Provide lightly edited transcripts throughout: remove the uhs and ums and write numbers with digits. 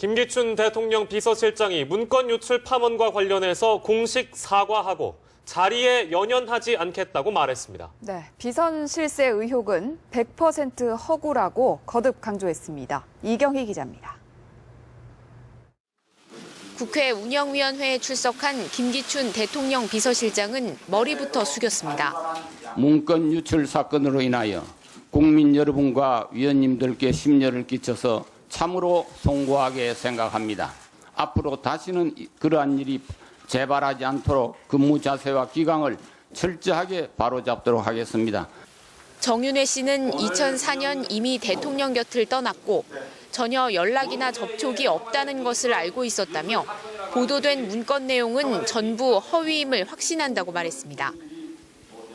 김기춘 대통령 비서실장이 문건 유출 파문과 관련해서 공식 사과하고 자리에 연연하지 않겠다고 말했습니다. 네, 비선 실세 의혹은 100% 허구라고 거듭 강조했습니다. 이경희 기자입니다. 국회 운영위원회에 출석한 김기춘 대통령 비서실장은 머리부터 숙였습니다. 문건 유출 사건으로 인하여 국민 여러분과 위원님들께 심려를 끼쳐서 참으로 송구하게 생각합니다. 앞으로 다시는 그러한 일이 재발하지 않도록 근무 자세와 기강을 철저하게 바로잡도록 하겠습니다. 정윤회 씨는 2004년 이미 대통령 곁을 떠났고 전혀 연락이나 접촉이 없다는 것을 알고 있었다며 보도된 문건 내용은 전부 허위임을 확신한다고 말했습니다.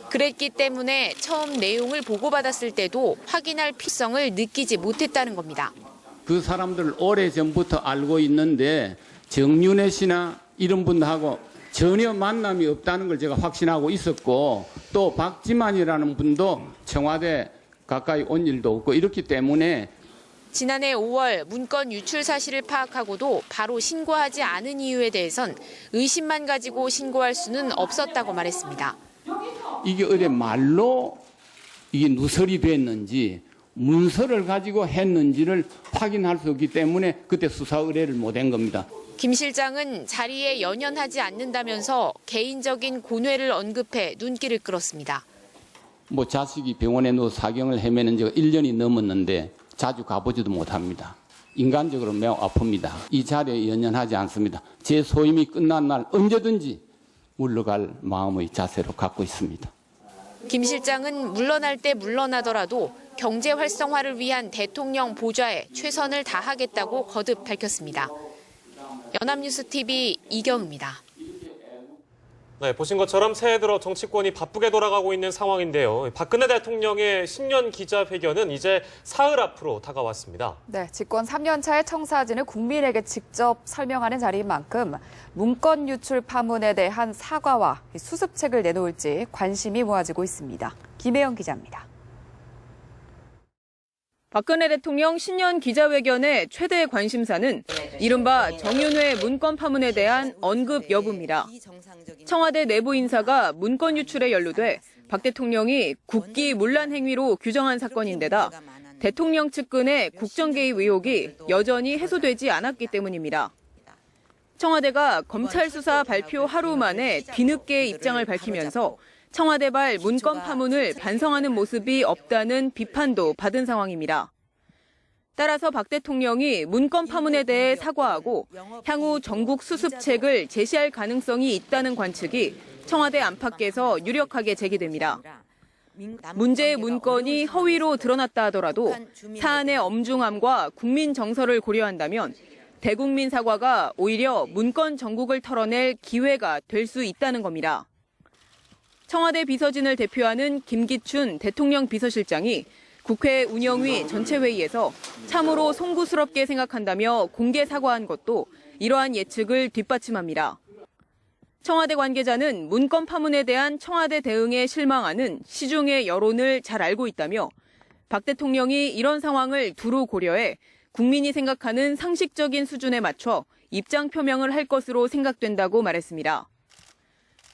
그랬기 때문에 처음 내용을 보고받았을 때도 확인할 필요성을 느끼지 못했다는 겁니다. 그 사람들 오래전부터 알고 있는데 정윤회 씨나 이런 분하고 전혀 만남이 없다는 걸 제가 확신하고 있었고 또 박지만이라는 분도 청와대 가까이 온 일도 없고 이렇기 때문에 지난해 5월 문건 유출 사실을 파악하고도 바로 신고하지 않은 이유에 대해선 의심만 가지고 신고할 수는 없었다고 말했습니다. 이게 어디 말로 이게 누설이 됐는지 문서를 가지고 했는지를 확인할 수 없기 때문에 그때 수사 의뢰를 못한 겁니다. 김 실장은 자리에 연연하지 않는다면서 개인적인 고뇌를 언급해 눈길을 끌었습니다. 자식이 병원에 누워 사경을 헤매는 지가 1년이 넘었는데 자주 가보지도 못합니다. 인간적으로 매우 아픕니다. 이 자리에 연연하지 않습니다. 제 소임이 끝난 날 언제든지 물러갈 마음의 자세로 갖고 있습니다. 김 실장은 물러날 때 물러나더라도 경제 활성화를 위한 대통령 보좌에 최선을 다하겠다고 거듭 밝혔습니다. 연합뉴스TV 이경입니다. 네, 보신 것처럼 새해 들어 정치권이 바쁘게 돌아가고 있는 상황인데요. 박근혜 대통령의 신년 기자회견은 이제 사흘 앞으로 다가왔습니다. 네, 집권 3년 차의 청사진을 국민에게 직접 설명하는 자리인 만큼 문건 유출 파문에 대한 사과와 수습책을 내놓을지 관심이 모아지고 있습니다. 김혜영 기자입니다. 박근혜 대통령 신년 기자회견의 최대 관심사는 이른바 정윤회 문건 파문에 대한 언급 여부입니다. 청와대 내부 인사가 문건 유출에 연루돼 박 대통령이 국기 문란 행위로 규정한 사건인데다 대통령 측근의 국정 개입 의혹이 여전히 해소되지 않았기 때문입니다. 청와대가 검찰 수사 발표 하루 만에 뒤늦게 입장을 밝히면서 청와대발 문건 파문을 반성하는 모습이 없다는 비판도 받은 상황입니다. 따라서 박 대통령이 문건 파문에 대해 사과하고 향후 전국 수습책을 제시할 가능성이 있다는 관측이 청와대 안팎에서 유력하게 제기됩니다. 문제의 문건이 허위로 드러났다 하더라도 사안의 엄중함과 국민 정서를 고려한다면 대국민 사과가 오히려 문건 전국을 털어낼 기회가 될 수 있다는 겁니다. 청와대 비서진을 대표하는 김기춘 대통령 비서실장이 국회 운영위 전체 회의에서 참으로 송구스럽게 생각한다며 공개 사과한 것도 이러한 예측을 뒷받침합니다. 청와대 관계자는 문건 파문에 대한 청와대 대응에 실망하는 시중의 여론을 잘 알고 있다며 박 대통령이 이런 상황을 두루 고려해 국민이 생각하는 상식적인 수준에 맞춰 입장 표명을 할 것으로 생각된다고 말했습니다.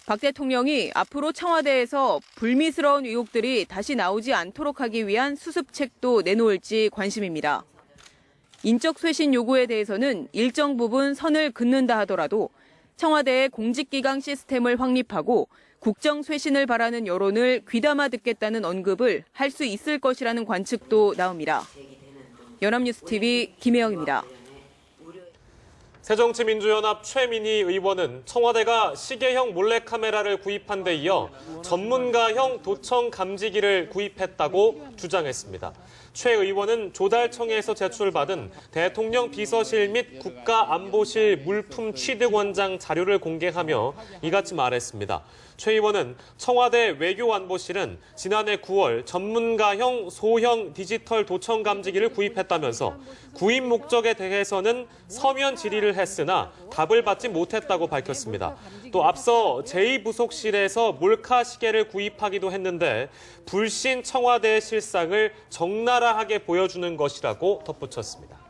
박 대통령이 앞으로 청와대에서 불미스러운 의혹들이 다시 나오지 않도록 하기 위한 수습책도 내놓을지 관심입니다. 인적 쇄신 요구에 대해서는 일정 부분 선을 긋는다 하더라도 청와대의 공직기강 시스템을 확립하고 국정 쇄신을 바라는 여론을 귀담아 듣겠다는 언급을 할 수 있을 것이라는 관측도 나옵니다. 연합뉴스TV 김혜영입니다. 새정치민주연합 최민희 의원은 청와대가 시계형 몰래카메라를 구입한 데 이어 전문가형 도청 감지기를 구입했다고 주장했습니다. 최 의원은 조달청에서 제출받은 대통령 비서실 및 국가안보실 물품 취득원장 자료를 공개하며 이같이 말했습니다. 최 의원은 청와대 외교안보실은 지난해 9월 전문가형 소형 디지털 도청 감지기를 구입했다면서 구입 목적에 대해서는 서면 질의를 했으나 답을 받지 못했다고 밝혔습니다. 또 앞서 제2부속실에서 몰카 시계를 구입하기도 했는데 불신 청와대의 실상을 적나라하게 보여주는 것이라고 덧붙였습니다.